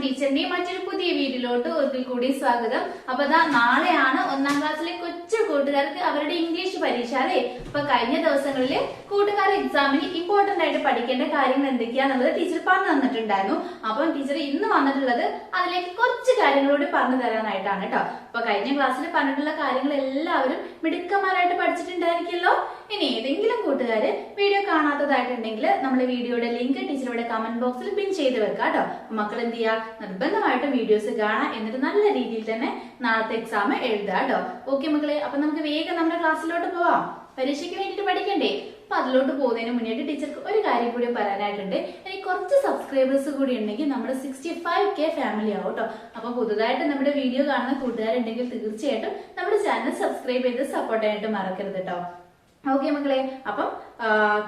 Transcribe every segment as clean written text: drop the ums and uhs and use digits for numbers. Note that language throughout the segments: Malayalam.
ടീച്ചറിന്റെയും മറ്റൊരു പുതിയ വീഡിയോയിലോട്ട് ഒരിക്കൽ കൂടി സ്വാഗതം. അപ്പൊ നാളെയാണ് 1ാം ക്ലാസ്സിലെ കൊച്ചു കൂട്ടുകാർക്ക് അവരുടെ ഇംഗ്ലീഷ് പരീക്ഷ അല്ലേ. അപ്പൊ കഴിഞ്ഞ ദിവസങ്ങളില് കൂട്ടുകാർ എക്സാമിന് ഇമ്പോർട്ടന്റ് ആയിട്ട് പഠിക്കേണ്ട കാര്യങ്ങൾ എന്തൊക്കെയാന്നുള്ളത് ടീച്ചർ പറഞ്ഞു തന്നിട്ടുണ്ടായിരുന്നു. അപ്പം ടീച്ചർ ഇന്ന് വന്നിട്ടുള്ളത് അതിലേക്ക് കുറച്ച് കാര്യങ്ങളോട് പറഞ്ഞു തരാനായിട്ടാണ് കേട്ടോ. അപ്പൊ കഴിഞ്ഞ ക്ലാസ്സിൽ പറഞ്ഞിട്ടുള്ള കാര്യങ്ങൾ എല്ലാവരും മിടുക്കന്മാരായിട്ട് പഠിച്ചിട്ടുണ്ടായിരിക്കുമല്ലോ. ഇനി ഏതെങ്കിലും കൂട്ടുകാര് വീഡിയോ കാണാത്തതായിട്ടുണ്ടെങ്കിൽ നമ്മുടെ വീഡിയോയുടെ ലിങ്ക് ടീച്ചർ ഇവിടെ കമന്റ് ബോക്സിൽ പിൻ ചെയ്ത് വെക്കാം കേട്ടോ. മക്കൾ എന്ത് ചെയ്യുക, നിർബന്ധമായിട്ടും വീഡിയോസ് കാണാം, എന്നിട്ട് നല്ല രീതിയിൽ തന്നെ നാളത്തെ എക്സാം എഴുതുക കേട്ടോ. ഓക്കെ മക്കളെ, അപ്പൊ നമുക്ക് വേഗം നമ്മുടെ ക്ലാസ്സിലോട്ട് പോവാം. പരീക്ഷയ്ക്ക് വേണ്ടിട്ട് പഠിക്കണ്ടേ? അപ്പൊ അതിലോട്ട് പോകുന്നതിന് മുന്നേറ്റ് ടീച്ചർക്ക് ഒരു കാര്യം കൂടി പറയാനായിട്ടുണ്ട്. ഇനി കുറച്ച് സബ്സ്ക്രൈബേഴ്സ് കൂടി ഉണ്ടെങ്കിൽ നമ്മുടെ 65K ഫാമിലി ആവും കേട്ടോ. അപ്പൊ പുതുതായിട്ട് നമ്മുടെ വീഡിയോ കാണുന്ന കൂട്ടുകാരുണ്ടെങ്കിൽ തീർച്ചയായിട്ടും നമ്മുടെ ചാനൽ സബ്സ്ക്രൈബ് ചെയ്ത് സപ്പോർട്ട് ചെയ്യാനായിട്ട് മറക്കരുത് കേട്ടോ. ഓക്കെ മക്കളെ, അപ്പം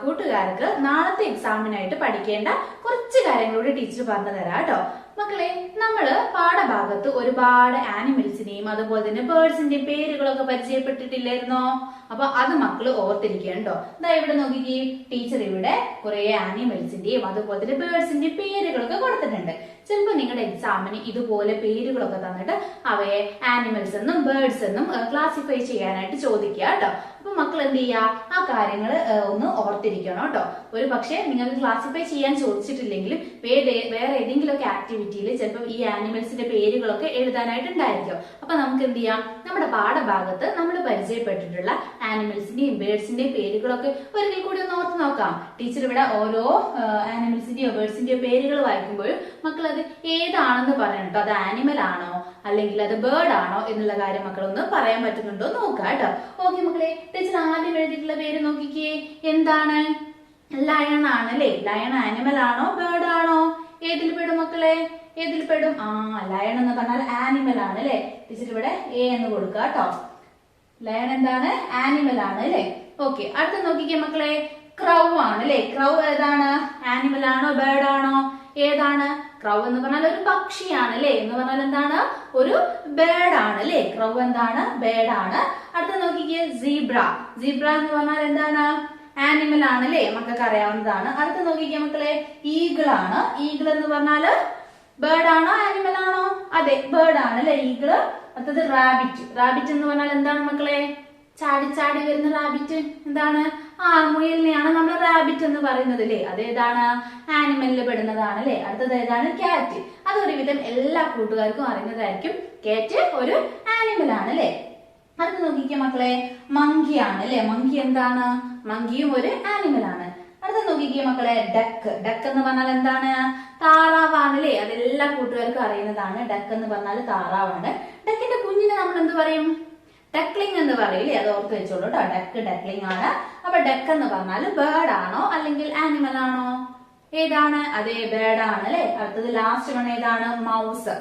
കൂട്ടുകാർക്ക് നാളത്തെ എക്സാമിനായിട്ട് പഠിക്കേണ്ട കുറച്ച് കാര്യങ്ങളോട് ടീച്ചർ പറഞ്ഞു തരാം കേട്ടോ. മക്കളെ, നമ്മള് പാഠഭാഗത്ത് ഒരുപാട് ആനിമൽസിനെയും അതുപോലെ തന്നെ ബേർഡ്സിന്റെയും പേരുകളൊക്കെ പരിചയപ്പെട്ടിട്ടില്ലായിരുന്നോ? അപ്പൊ അത് മക്കള് ഓർത്തിരിക്കണ്ടോ. ഇതാ ഇവിടെ നോക്കിക്കേ, ടീച്ചർ ഇവിടെ കുറെ ആനിമൽസിന്റെയും അതുപോലെ തന്നെ ബേർഡ്സിന്റെയും പേരുകളൊക്കെ കൊടുത്തിട്ടുണ്ട്. ചിലപ്പോ നിങ്ങളുടെ എക്സാമിന് ഇതുപോലെ പേരുകളൊക്കെ തന്നിട്ട് അവയെ ആനിമൽസ് എന്നും ബേർഡ്സ് എന്നും ക്ലാസിഫൈ ചെയ്യാനായിട്ട് ചോദിക്കുക കേട്ടോ. അപ്പൊ മക്കൾ എന്ത് ചെയ്യുക, ആ കാര്യങ്ങൾ ഒന്ന് ഓർത്തിരിക്കണം കേട്ടോ. ഒരു പക്ഷെ നിങ്ങൾക്ക് ക്ലാസിഫൈ ചെയ്യാൻ ചോദിച്ചിട്ടില്ലെങ്കിൽ വേറെ ഏതെങ്കിലുമൊക്കെ ആക്ടിവിറ്റിയിൽ ചിലപ്പോൾ ഈ ആനിമൽസിന്റെ പേരുകളൊക്കെ എഴുതാനായിട്ടുണ്ടായിരിക്കും. അപ്പൊ നമുക്ക് എന്ത് ചെയ്യാം, നമ്മുടെ പാഠഭാഗത്ത് നമ്മൾ പരിചയപ്പെട്ടിട്ടുള്ള ആനിമൽസിന്റെയും ബേർഡ്സിന്റെയും പേരുകളൊക്കെ ഒരിക്കൽ കൂടി ഒന്ന് ഓർത്ത് നോക്കാം. ടീച്ചർ ഇവിടെ ഓരോ ആനിമൽസിന്റെയോ ബേർഡ്സിന്റെയോ പേരുകൾ വായിക്കുമ്പോഴും മക്കൾ അത് ഏതാണെന്ന് പറയണം കേട്ടോ. അത് ആനിമൽ ആണോ അല്ലെങ്കിൽ അത് ബേർഡ് ആണോ എന്നുള്ള കാര്യം മക്കളൊന്ന് പറയാൻ പറ്റുന്നുണ്ടോ നോക്കാം കേട്ടോ. ഓക്കെ മക്കളെ, ടീച്ചർ ആദ്യം എഴുതിയിട്ടുള്ള പേര് നോക്കിക്കേ, എന്താണ്? ലയൺ ആണ് അല്ലേ. ലയൺ ആനിമൽ ആണോ ബേർഡ് ആണോ? ഏതിൽ പെടും മക്കളെ? ഏതിൽ പെടും? ലയൺ എന്ന് പറഞ്ഞാൽ ആനിമൽ ആണ് അല്ലെ. ടീച്ചർ ഇവിടെ എ എന്ന് കൊടുക്കുക കേട്ടോ. ലയൺ എന്താണ്? ആനിമൽ ആണ് അല്ലെ. ഓക്കെ, അടുത്ത നോക്കിക്കേ മക്കളെ, ക്രൗ ആണ് അല്ലെ. ക്രൗ ഏതാണ്? ആനിമൽ ആണോ ബേർഡ് ആണോ? ഏതാണ്? ക്രൗ എന്ന് പറഞ്ഞാൽ ഒരു പക്ഷിയാണ് അല്ലെ. എന്ന് പറഞ്ഞാൽ എന്താണ്? ഒരു ബേർഡ് ആണ് അല്ലെ. ക്രൗ എന്താണ്? ബേർഡ് ആണ്. അടുത്ത നോക്കിക്കേ, സീബ്ര. സീബ്ര എന്ന് പറഞ്ഞാൽ എന്താണ്? ആനിമൽ ആണ് അല്ലെ. മക്കൾക്ക് അറിയാവുന്നതാണ്. അടുത്ത നോക്കിക്കേ മക്കളെ, ഈഗിൾ ആണ്. ഈഗിൾ എന്ന് പറഞ്ഞാല് ബേർഡ് ആണോ ആനിമൽ ആണോ? അതെ, ബേർഡ് ആണ് അല്ലെ ഈഗിള്. അടുത്തത് റാബിറ്റ്. റാബിറ്റ് എന്ന് പറഞ്ഞാൽ എന്താണ് മക്കളെ? ചാടി ചാടി വരുന്ന റാബിറ്റ് എന്താണ്? മുയലിനെയാണ് നമ്മൾ റാബിറ്റ് എന്ന് പറയുന്നത് അല്ലേ. അതേതാണ്? ആനിമലിൽ പെടുന്നതാണ് അല്ലെ. അടുത്തത് ഏതാണ്? ക്യാറ്റ്. അതൊരുവിധം എല്ലാ കൂട്ടുകാർക്കും അറിയുന്നതായിരിക്കും. ക്യാറ്റ് ഒരു ആനിമൽ ആണ് അല്ലെ. അടുത്ത് നോക്കിക്കേ മക്കളെ, മങ്കി ആണ് അല്ലെ. മങ്കി എന്താണ്? മങ്കിയും ഒരു ആനിമൽ ആണ്. അടുത്ത നോക്കിക്കേ മക്കളെ, ഡക്ക്. ഡക്ക് എന്ന് പറഞ്ഞാൽ എന്താണ്? താറാവാണ് അല്ലെ. അതെല്ലാ കൂട്ടുകാർക്കും അറിയുന്നതാണ്. ഡക്ക് എന്ന് പറഞ്ഞാൽ താറാവാണ്. ഡക്കിന്റെ കുഞ്ഞിനെ നമ്മൾ എന്ത് പറയും? ഡക്ലിംഗ് എന്ന് പറയില്ലേ. അത് ഓർത്ത് വെച്ചോളൂ കേട്ടോ. ഡക്ക് ഡക്ലിംഗ് ആണ്. അപ്പൊ ഡക്ക് എന്ന് പറഞ്ഞാൽ ബേർഡ് ആണോ അല്ലെങ്കിൽ ആനിമൽ ആണോ? ഏതാണ്? അതെ, ബേർഡ് ആണ് അല്ലെ. അടുത്തത് ലാസ്റ്റ് വൺ ഏതാണ്? മൗസ്.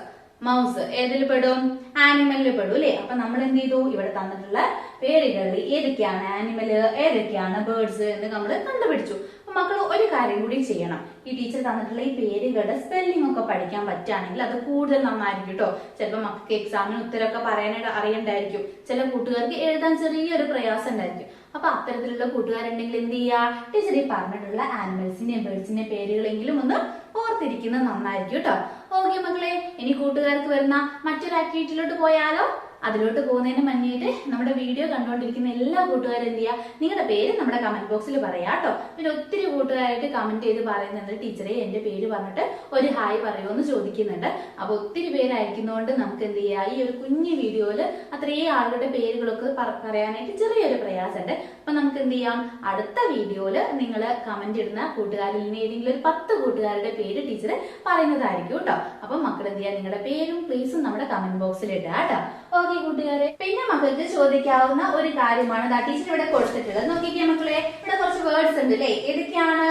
മൗസ് ഏതിൽ പെടും? ആനിമലിൽ പെടും അല്ലെ. അപ്പൊ നമ്മൾ എന്ത് ചെയ്തു, ഇവിടെ തന്നിട്ടുള്ള പേരുകളിൽ ഏതൊക്കെയാണ് ആനിമല് ഏതൊക്കെയാണ് ബേർഡ്സ് എന്ന് നമ്മൾ കണ്ടുപിടിച്ചു. അപ്പൊ മക്കൾ ഒരു കാര്യം കൂടി ചെയ്യണം. ഈ ടീച്ചർ തന്നിട്ടുള്ള ഈ പേരുകളുടെ സ്പെല്ലിംഗ് ഒക്കെ പഠിക്കാൻ പറ്റുകയാണെങ്കിൽ അത് കൂടുതൽ നന്നായിരിക്കും കേട്ടോ. ചിലപ്പോൾ മക്കൾക്ക് എക്സാമിന് ഉത്തരമൊക്കെ പറയാനായിട്ട് അറിയണ്ടായിരിക്കും. ചില കൂട്ടുകാർക്ക് എഴുതാൻ ചെറിയൊരു പ്രയാസം ഉണ്ടായിരിക്കും. അപ്പൊ അത്തരത്തിലുള്ള കൂട്ടുകാരുണ്ടെങ്കിൽ എന്ത് ചെയ്യുക, ടീച്ചർ ഈ പറഞ്ഞിട്ടുള്ള ആനിമൽസിന്റെയും ബേർഡ്സിന്റെയും പേരുകളെങ്കിലും ഒന്ന് ഓർത്തിരിക്കുന്നത് നന്നായിരിക്കും കേട്ടോ. ഓക്കെ മക്കളെ, ഇനി കൂട്ടുകാർക്ക് വരുന്ന മറ്റൊരു ആക്ടിവിറ്റിയിലോട്ട് പോയാലോ? അതിലോട്ട് പോകുന്നതിന് മുന്നേറ്റ് നമ്മുടെ വീഡിയോ കണ്ടുകൊണ്ടിരിക്കുന്ന എല്ലാ കൂട്ടുകാരും എന്ത് ചെയ്യുക, നിങ്ങളുടെ പേര് നമ്മുടെ കമന്റ് ബോക്സിൽ പറയാം കേട്ടോ. പിന്നെ ഒത്തിരി കൂട്ടുകാരായിട്ട് കമന്റ് ചെയ്ത് പറയുന്നുണ്ട്, ടീച്ചറെ എന്റെ പേര് പറഞ്ഞിട്ട് ഒരു ഹായ് പറയുമോ ചോദിക്കുന്നുണ്ട്. അപ്പൊ ഒത്തിരി പേര് അയക്കുന്നതുകൊണ്ട് നമുക്ക് എന്ത് ചെയ്യാം, ഈ ഒരു കുഞ്ഞു വീഡിയോയില് അത്രയും ആളുകളുടെ പേരുകളൊക്കെ പറയാനായിട്ട് ചെറിയൊരു പ്രയാസമുണ്ട്. അപ്പൊ നമുക്ക് എന്ത് ചെയ്യാം, അടുത്ത വീഡിയോയില് നിങ്ങൾ കമന്റ് ഇടുന്ന കൂട്ടുകാരിൽ നിന്ന് ഏതെങ്കിലും ഒരു 10 കൂട്ടുകാരുടെ പേര് ടീച്ചർ പറയുന്നതായിരിക്കും കേട്ടോ. അപ്പൊ മക്കൾ എന്ത് ചെയ്യാം, നിങ്ങളുടെ പേരും പ്ലേസും നമ്മുടെ കമന്റ് ബോക്സിൽ ഇടുക കേട്ടോ. ഓക്കെ കൂട്ടുകാരെ, പിന്നെ മക്കൾക്ക് ചോദിക്കാവുന്ന ഒരു കാര്യമാണ് ടീച്ചർ ഇവിടെ കൊടുത്തിട്ടുള്ളത്. നോക്കിക്കേ മക്കളെ, ഇവിടെ കുറച്ച് വേർഡ്സ് ഉണ്ട് അല്ലെ. ഏതൊക്കെയാണ്?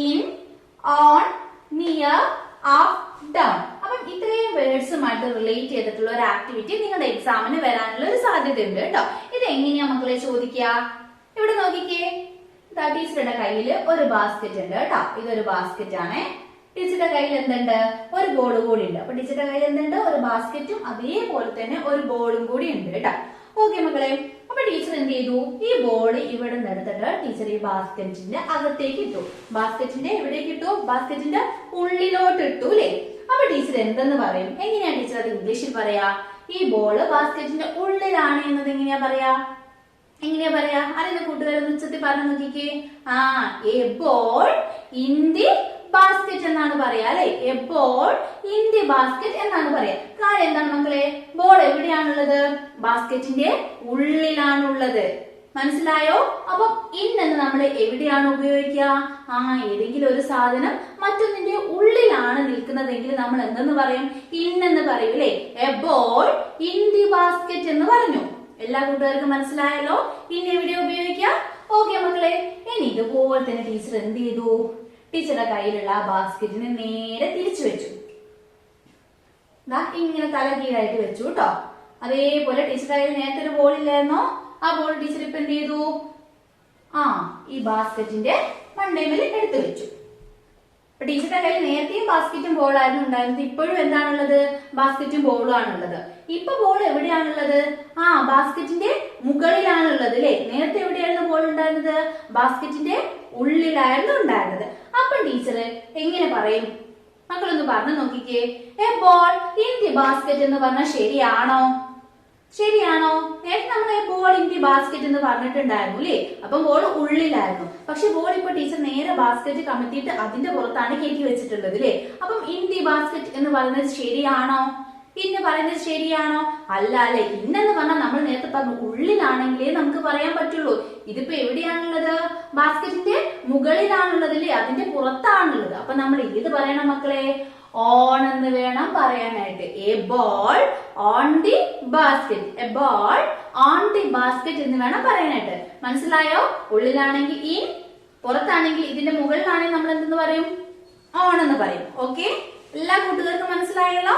In, on, near, up, down. അപ്പം ഇത്രയും വേർഡ്സുമായിട്ട് റിലേറ്റ് ചെയ്തിട്ടുള്ള ഒരു ആക്ടിവിറ്റി നിങ്ങളുടെ എക്സാമിന് വരാനുള്ള ഒരു സാധ്യത ഉണ്ട് കേട്ടോ. ഇത് എങ്ങനെയാ മക്കളെ ചോദിക്കുക? ഇവിടെ നോക്കിക്കേ, ടീച്ചറുടെ കയ്യിൽ ഒരു ബാസ്കറ്റ് ഉണ്ട് കേട്ടോ. ഇതൊരു ബാസ്കറ്റ് ആണ്. ടീച്ചറുടെ കയ്യിൽ എന്തുണ്ട്? ഒരു ബോൾ കൂടി ഉണ്ട്. അപ്പൊ ടീച്ചറുടെ കയ്യിൽ എന്തുണ്ട്? ഒരു ബാസ്കറ്റും അതേപോലെ തന്നെ ഒരു ബോളും കൂടി ഉണ്ട് കേട്ടോ. ഓക്കെ മക്കളെ, അപ്പൊ ടീച്ചർ എന്ത് ചെയ്തു, ഈ ബോൾ ഇവിടെ നിന്ന് എടുത്തിട്ട് ടീച്ചർ ഈ ബാസ്കറ്റിന്റെ അകത്തേക്ക് ഇട്ടു. ബാസ്കറ്റിന്റെ എവിടേക്ക് ഇട്ടു? ബാസ്കറ്റിന്റെ ഉള്ളിലോട്ട് ഇട്ടു അല്ലെ. അപ്പൊ ടീച്ചർ എന്തെന്ന് പറയും? എങ്ങനെയാ ടീച്ചർ അത് ഇംഗ്ലീഷിൽ പറയാ? ഈ ബോള് ബാസ്കറ്റിന്റെ ഉള്ളിലാണ് എന്നത് എങ്ങനെയാ പറയാ? അറിയുന്ന കൂട്ടുകാരൊന്ന് ഉച്ചത്തിൽ പറഞ്ഞു നോക്കിക്കേ. A ball in the basket എന്നാണ് പറയാ അല്ലെ. A ball in the basket എന്നാണ് പറയാ. കാര്യം എന്താണ് മക്കളെ? ബോൾ എവിടെയാണുള്ളത്? ബാസ്കറ്റിന്റെ ഉള്ളിലാണുള്ളത്. മനസ്സിലായോ? അപ്പൊ ഇൻ എന്ന് നമ്മൾ എവിടെയാണ് ഉപയോഗിക്കുക? ഏതെങ്കിലും ഒരു സാധനം മറ്റൊന്നിന്റെ ഉള്ളിലാണ് നിൽക്കുന്നതെങ്കിൽ നമ്മൾ എന്തെന്ന് പറയും? ഇൻ എന്ന് പറയും അല്ലെ. A ball in the basket എന്ന് പറഞ്ഞു. എല്ലാ കൂട്ടുകാർക്കും മനസ്സിലായല്ലോ ഇൻ എവിടെ ഉപയോഗിക്കാം? ഓക്കെ മക്കളെ, ഇനി ഇതുപോലെ തന്നെ ടീച്ചർ എന്ത് ചെയ്തു? ടീച്ചറുടെ കയ്യിലുള്ള ആ ബാസ്കറ്റിനെ നേരെ തിരിച്ചു വെച്ചു. ഇങ്ങനെ തല കീഴായിട്ട് വെച്ചു കേട്ടോ. അതേപോലെ ടീച്ചറുടെ കയ്യിൽ നേരത്തെ ഒരു ബോൾ ഇല്ലായിരുന്നോ? ആ ബോൾ ടീച്ചർ ഇപ്പൊ എന്ത് ചെയ്തു? ഈ ബാസ്കറ്റിന്റെ മണ്ടേമേൽ എടുത്തു വെച്ചു. അപ്പൊ ടീച്ചറുടെ കയ്യിൽ നേരത്തെയും ബാസ്കറ്റും ബോളായിരുന്നു ഉണ്ടായിരുന്നത്. ഇപ്പോഴും എന്താണുള്ളത്? ബാസ്കറ്റും ബോളും ആണുള്ളത്. ഇപ്പൊ ബോൾ എവിടെയാണുള്ളത്? ബാസ്കറ്റിന്റെ മുകളിലാണുള്ളത് അല്ലെ. നേരത്തെ എവിടെയായിരുന്നു ബോൾ ഉണ്ടായിരുന്നത്? ബാസ്കറ്റിന്റെ ഉള്ളിലായിരുന്നു ഉണ്ടായിരുന്നത്. അപ്പൊ ടീച്ചർ എങ്ങനെ പറയും? മക്കളൊന്ന് പറഞ്ഞു നോക്കിക്കേ. A ball in the basket എന്ന് പറഞ്ഞാൽ ശരിയാണോ? നേരത്തെ നമ്മൾ ബോൾ ഇൻ ദി ബാസ്കറ്റ് എന്ന് പറഞ്ഞിട്ടുണ്ടായിരുന്നു അല്ലേ. അപ്പൊ ബോൾ ഉള്ളിലായിരുന്നു. പക്ഷെ ബോൾ ഇപ്പൊ ടീച്ചർ നേരെ ബാസ്കറ്റ് കമത്തിയിട്ട് അതിന്റെ പുറത്താണ് കയറ്റി വെച്ചിട്ടുള്ളത് അല്ലേ. അപ്പം ഇൻ ദി ബാസ്കറ്റ് എന്ന് പറയുന്നത് ശരിയാണോ? അല്ല അല്ലെ. ഇന്നെന്ന് പറഞ്ഞാൽ നമ്മൾ നേരത്തെ പറഞ്ഞു ഉള്ളിലാണെങ്കിലേ നമുക്ക് പറയാൻ പറ്റുള്ളൂ. ഇതിപ്പോ എവിടെയാണുള്ളത്? ബാസ്കറ്റിന്റെ മുകളിലാണുള്ളത് അല്ലേ, അതിന്റെ പുറത്താണുള്ളത്. അപ്പൊ നമ്മൾ ഏത് പറയണം മക്കളെ? ഓൺ എന്ന് വേണം പറയാനായിട്ട്. A ball on the basket. A ball on the basket എന്ന് വേണം പറയാനായിട്ട്. മനസ്സിലായോ? ഉള്ളിലാണെങ്കിൽ ഇൻ, പുറത്താണെങ്കിൽ ഇതിന്റെ മുകളിലാണെങ്കിൽ നമ്മൾ എന്തെന്ന് പറയും? ഓൺ എന്ന് പറയും. ഓക്കെ, എല്ലാ കൂട്ടുകാർക്കും മനസ്സിലായല്ലോ?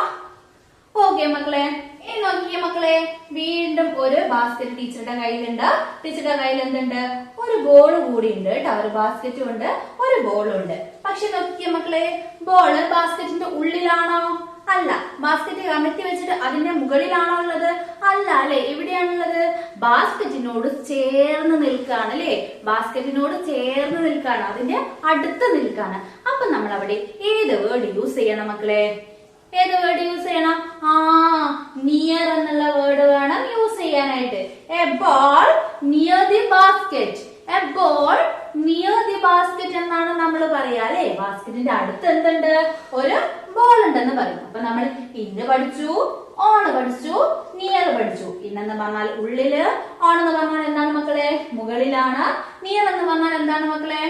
ഓക്കെ മക്കളെ, ഇനി നോക്കിയേ മക്കളെ, വീണ്ടും ഒരു ബാസ്കറ്റ് ടീച്ചറുടെ കയ്യിലുണ്ട്. ടീച്ചറുടെ കയ്യിൽ എന്തുണ്ട്? ഒരു ബോൾ കൂടി ഉണ്ട് കേട്ടോ. ഒരു ബാസ്കറ്റും ഉണ്ട്, ഒരു ബോളും ഉണ്ട്. പക്ഷെ നോക്കിയേ മക്കളെ, ബോള് ബാസ്കറ്റിന്റെ ഉള്ളിലാണോ? അല്ല. ബാസ്കറ്റ് കമത്തി വെച്ചിട്ട് അതിന്റെ മുകളിലാണോ ഉള്ളത്? അല്ല അല്ലെ. എവിടെയാണുള്ളത്? ബാസ്കറ്റിനോട് ചേർന്ന് നിൽക്കാണ് അല്ലെ. ബാസ്കറ്റിനോട് ചേർന്ന് നിൽക്കാണ്, അതിന്റെ അടുത്ത് നിൽക്കാണ്. അപ്പൊ നമ്മൾ അവിടെ ഏത് വേർഡ് യൂസ് ചെയ്യണം മക്കളെ? നിയർ എന്നുള്ള വേർഡ് വേണം യൂസ് ചെയ്യാനായിട്ട്. A ball near the basket. A ball near the basket എന്നാണ് നമ്മൾ പറയാ അല്ലെ. ബാസ്കറ്റിന്റെ അടുത്ത് എന്തുണ്ട്? ഒരു ബോൾ ഉണ്ടെന്ന് പറയും. അപ്പൊ നമ്മൾ ഇന്ന് പഠിച്ചു, ഓണ് പഠിച്ചു, നിയർ പഠിച്ചു. ഇന്നെന്ന് പറഞ്ഞാൽ ഉള്ളില്, ഓൺ എന്ന് പറഞ്ഞാൽ എന്താണ് മക്കളെ? മുകളിലാണ്. നിയർ എന്ന് പറഞ്ഞാൽ എന്താണ് മക്കളെ?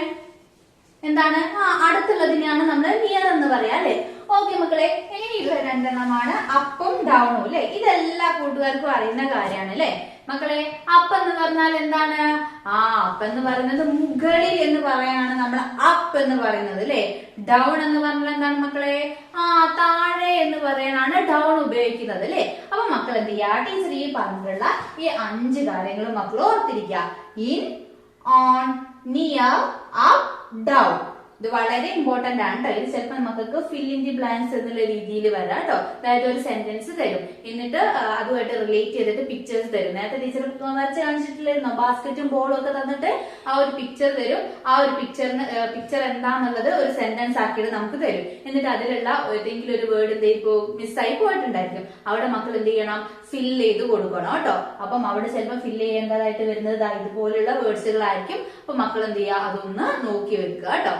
അടുത്തുള്ളതിനെയാണ് നമ്മൾ നിയർ എന്ന് പറയാ അല്ലെ. ഓക്കെ മക്കളെ, ഇനിയുള്ള രണ്ടെണ്ണമാണ് അപ്പും ഡൗണും അല്ലെ. ഇതെല്ലാ കൂട്ടുകാർക്കും അറിയുന്ന കാര്യമാണ് അല്ലെ മക്കളെ. അപ്പ് എന്ന് പറഞ്ഞാൽ എന്താണ്? അപ്പ് എന്ന് പറയുന്നത് മുകളിൽ എന്ന് പറയാനാണ് നമ്മൾ അപ്പ് എന്ന് പറയുന്നത് അല്ലെ. ഡൗൺ എന്ന് പറഞ്ഞാൽ എന്താണ് മക്കളെ? താഴെ എന്ന് പറയാനാണ് ഡൗൺ ഉപയോഗിക്കുന്നത് അല്ലെ. അപ്പൊ മക്കൾ എന്ത് ചെയ്യാ? ടീച്ചർ ഈ പറഞ്ഞിട്ടുള്ള ഈ 5 കാര്യങ്ങളും മക്കൾ ഓർത്തിരിക്കുക. In, on, near, up, down. ഇത് വളരെ ഇമ്പോർട്ടന്റ് ആണ് കേട്ടോ. ഇത് ചിലപ്പോൾ നമുക്ക് ഫിൽ ഇൻ ദി ബ്ലാങ്ക്സ് എന്നുള്ള രീതിയിൽ വരാം കേട്ടോ. അതായത് ഒരു സെന്റൻസ് തരും, എന്നിട്ട് അതുമായിട്ട് റിലേറ്റ് ചെയ്തിട്ട് പിക്ചേഴ്സ് തരും. നേരത്തെ ടീച്ചർ വരച്ച് കാണിച്ചിട്ടില്ലായിരുന്നോ? ബാസ്കറ്റും ബോളും ഒക്കെ തന്നിട്ട് ആ ഒരു പിക്ചർ തരും. ആ ഒരു പിക്ചർ എന്താന്നുള്ളത് ഒരു സെന്റൻസ് ആക്കിയിട്ട് നമുക്ക് തരും. എന്നിട്ട് അതിലുള്ള ഏതെങ്കിലും ഒരു വേർഡ് ഇപ്പോ മിസ്സായി പോയിട്ടുണ്ടായിരിക്കും. അവിടെ മക്കൾ എന്ത് ചെയ്യണം? ഫിൽ ചെയ്ത് കൊടുക്കണം കേട്ടോ. അപ്പം അവിടെ ചിലപ്പോൾ ഫിൽ ചെയ്യേണ്ടതായിട്ട് വരുന്നത് ഇതുപോലുള്ള വേർഡ്സുകളായിരിക്കും. അപ്പൊ മക്കൾ എന്ത് ചെയ്യുക? അതൊന്ന് നോക്കി വെക്കുക കേട്ടോ.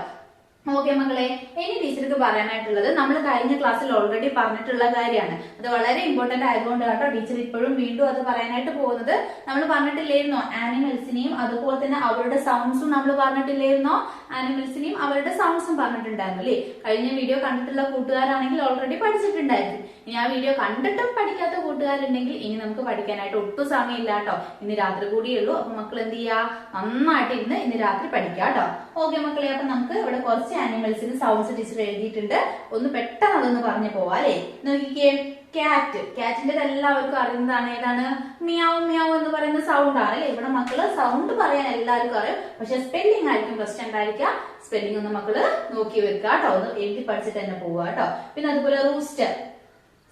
ഓക്കെ മക്കളെ, ഇനി ടീച്ചർക്ക് പറയാനായിട്ടുള്ളത് നമ്മൾ കഴിഞ്ഞ ക്ലാസ്സിൽ ഓൾറെഡി പറഞ്ഞിട്ടുള്ള കാര്യമാണ്. അത് വളരെ ഇമ്പോർട്ടന്റ് ആയതുകൊണ്ട് കേട്ടോ ടീച്ചർ ഇപ്പോഴും വീണ്ടും അത് പറയാനായിട്ട് പോകുന്നത്. നമ്മൾ പറഞ്ഞിട്ടില്ലായിരുന്നോ ആനിമൽസിനെയും അതുപോലെ തന്നെ അവരുടെ സൗണ്ട്സും നമ്മൾ പറഞ്ഞിട്ടില്ലായിരുന്നോ? ആനിമൽസിനെയും അവരുടെ സൗണ്ട്സും പറഞ്ഞിട്ടുണ്ടായിരുന്നു അല്ലേ. കഴിഞ്ഞ വീഡിയോ കണ്ടിട്ടുള്ള കൂട്ടുകാരാണെങ്കിൽ ഓൾറെഡി പഠിച്ചിട്ടുണ്ടായിരുന്നു. ഇനി ആ വീഡിയോ കണ്ടിട്ടും പഠിക്കാത്ത കൂട്ടുകാരുണ്ടെങ്കിൽ ഇനി നമുക്ക് പഠിക്കാനായിട്ട് ഒട്ടും സമയമില്ല കേട്ടോ. ഇന്ന് രാത്രി കൂടിയുള്ളൂ. അപ്പൊ മക്കൾ എന്ത് ചെയ്യാ? നന്നായിട്ട് ഇന്ന് രാത്രി പഠിക്കാം കേട്ടോ. ഓക്കെ മക്കളെ, അപ്പൊ നമുക്ക് ഇവിടെ കുറച്ച് ആനിമൽസിന് സൗണ്ട്സ് ടീച്ചർ എഴുതിയിട്ടുണ്ട്. ഒന്ന് പെട്ടെന്ന് അതൊന്ന് പറഞ്ഞു പോവാ അല്ലെ. നോക്കിക്കേ, ക്യാറ്റ്. ക്യാറ്റിന്റെ എല്ലാവർക്കും അറിയുന്നതാണ്. ഏതാണ്? മിയാവ് മിയാവ് എന്ന് പറയുന്ന സൗണ്ട് ആണ് അല്ലെ. ഇവിടെ മക്കള് സൗണ്ട് പറയാൻ എല്ലാവർക്കും അറിയാം, പക്ഷെ സ്പെല്ലിംഗ് ആയിരിക്കും പ്രശ്നം ഉണ്ടായിരിക്കാം. സ്പെല്ലിംഗ് ഒന്ന് മക്കള് നോക്കി വെക്കുക കേട്ടോ. ഒന്ന് എഴുതി പഠിച്ചിട്ട് തന്നെ പോവുക കേട്ടോ. പിന്നെ അതുപോലെ റൂസ്റ്റർ.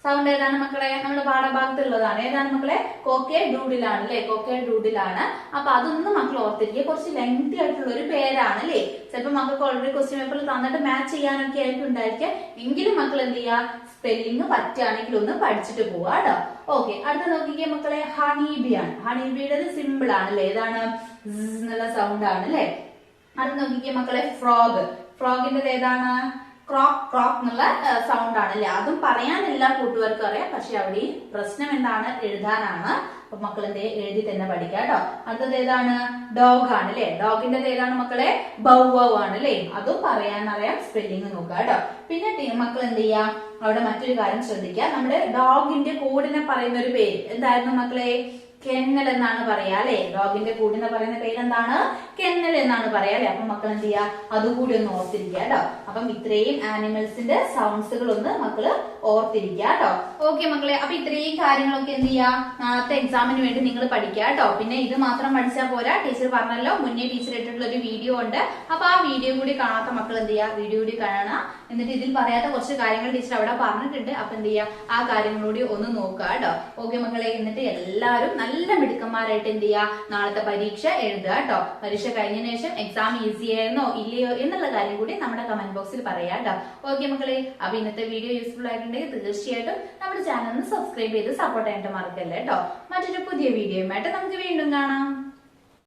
സൗണ്ട് ഏതാണ് മക്കളെ? നമ്മുടെ പാഠഭാഗത്തുള്ളതാണ്. ഏതാണ് മക്കളെ? കോക്കെ ഡൂഡിലാണ് അല്ലെ? കോക്കെ ഡൂഡിലാണ്. അപ്പൊ അതൊന്നും മക്കൾ ഓർത്തിരിക്കുക. കുറച്ച് ലെങ്തി ആയിട്ടുള്ള ഒരു പേരാണ് അല്ലെ? ചിലപ്പോൾ മക്കൾക്ക് ഓൾറെഡി ക്വസ്റ്റ്യൻ പേപ്പറിൽ തന്നിട്ട് മാച്ച് ചെയ്യാനൊക്കെ ആയിരിക്കും ഉണ്ടായിരിക്കുക. എങ്കിലും മക്കൾ എന്ത് ചെയ്യുക? സ്പെല്ലിംഗ് പറ്റുകയാണെങ്കിൽ ഒന്ന് പഠിച്ചിട്ട് പോവാ കേട്ടോ. ഓക്കെ, അടുത്ത നോക്കിക്കേ മക്കളെ, ഹണീബി ആണ്. ഹണീബിയുടെ സിമ്പിൾ ആണ് അല്ലെ? ഏതാണ്? എന്നുള്ള സൗണ്ട് ആണ് അല്ലെ? അടുത്ത നോക്കിക്കേ മക്കളെ, ഫ്രോഗ്. ഫ്രോഗിന്റെ ഏതാണ്? ക്രോക്ക് ക്രോക്ക് എന്നുള്ള സൗണ്ട് ആണ് അല്ലെ? അതും പറയാൻ എല്ലാ കൂട്ടുകാർക്കും അറിയാം. പക്ഷെ അവിടെ പ്രശ്നം എന്താണ്? എഴുതാനാണ്. അപ്പൊ മക്കൾ എന്ത് എഴുതി തന്നെ പഠിക്കാം കേട്ടോ. അടുത്തത് ഏതാണ്? ഡോഗ് ആണ് അല്ലെ? ഡോഗിന്റെ ഏതാണ് മക്കളെ? ബൗവൗ ആണ് അല്ലെ? അതും പറയാനറിയാം. സ്പെല്ലിംഗ് നോക്കുക കേട്ടോ. പിന്നെ മക്കൾ എന്ത് ചെയ്യാം? അവിടെ മറ്റൊരു കാര്യം ശ്രദ്ധിക്കുക. നമ്മുടെ ഡോഗിന്റെ കൂടിനെ പറയുന്ന ഒരു പേര് എന്തായിരുന്നു മക്കളെ? കെന്നൽ എന്നാണ് പറയാ അല്ലെ? ഡോഗിന്റെ കൂടിനെ പറയുന്ന പേര് എന്താണ്? കെന്നൽ എന്നാണ് പറയാ അല്ലെ? അപ്പൊ മക്കൾ എന്ത് ചെയ്യാ? അതുകൂടി ഒന്ന് ഓർത്തിരിക്കുക കേട്ടോ. അപ്പം ഇത്രയും ആനിമൽസിന്റെ സൗണ്ട്സുകൾ ഒന്ന് മക്കള് ഓർത്തിരിക്കുക കേട്ടോ. ഓക്കെ മക്കളെ, അപ്പൊ ഇത്രയും കാര്യങ്ങളൊക്കെ എന്ത് ചെയ്യാ? നാളത്തെ എക്സാമിന് വേണ്ടി നിങ്ങൾ പഠിക്കുക കേട്ടോ. പിന്നെ ഇത് മാത്രം പഠിച്ചാൽ പോരാ. ടീച്ചർ പറഞ്ഞല്ലോ, മുന്നേ ടീച്ചർ ഇട്ടിട്ടുള്ള ഒരു വീഡിയോ ഉണ്ട്. അപ്പൊ ആ വീഡിയോ കൂടി കാണാത്ത മക്കൾ എന്ത് ചെയ്യാ? വീഡിയോ കൂടി കാണാം. എന്നിട്ട് ഇതിൽ പറയാത്ത കുറച്ച് കാര്യങ്ങൾ ടീച്ചർ അവിടെ പറഞ്ഞിട്ടുണ്ട്. അപ്പൊ എന്ത് ചെയ്യാ? ആ കാര്യങ്ങളൂടി ഒന്ന് നോക്കുക കേട്ടോ. ഓക്കെ മക്കളെ, എന്നിട്ട് എല്ലാവരും നല്ല മിടുക്കന്മാരായിട്ട് എന്ത് ചെയ്യുക? നാളത്തെ പരീക്ഷ എഴുതുക കേട്ടോ. പരീക്ഷ കഴിഞ്ഞതിന് ശേഷം എക്സാം ഈസി ആയിരുന്നോ ഇല്ലയോ എന്നുള്ള കാര്യം കൂടി നമ്മുടെ കമന്റ് ബോക്സിൽ പറയാം കേട്ടോ. ഓക്കെ മക്കളെ, അപ്പൊ ഇന്നത്തെ വീഡിയോ യൂസ്ഫുൾ ആയിട്ടുണ്ടെങ്കിൽ തീർച്ചയായിട്ടും നമ്മുടെ ചാനൽ ഒന്ന് സബ്സ്ക്രൈബ് ചെയ്ത് സപ്പോർട്ട് ചെയ്യാനായിട്ട് മറക്കല്ലേ കേട്ടോ. മറ്റൊരു പുതിയ വീഡിയോയുമായിട്ട് നമുക്ക് വീണ്ടും കാണാം.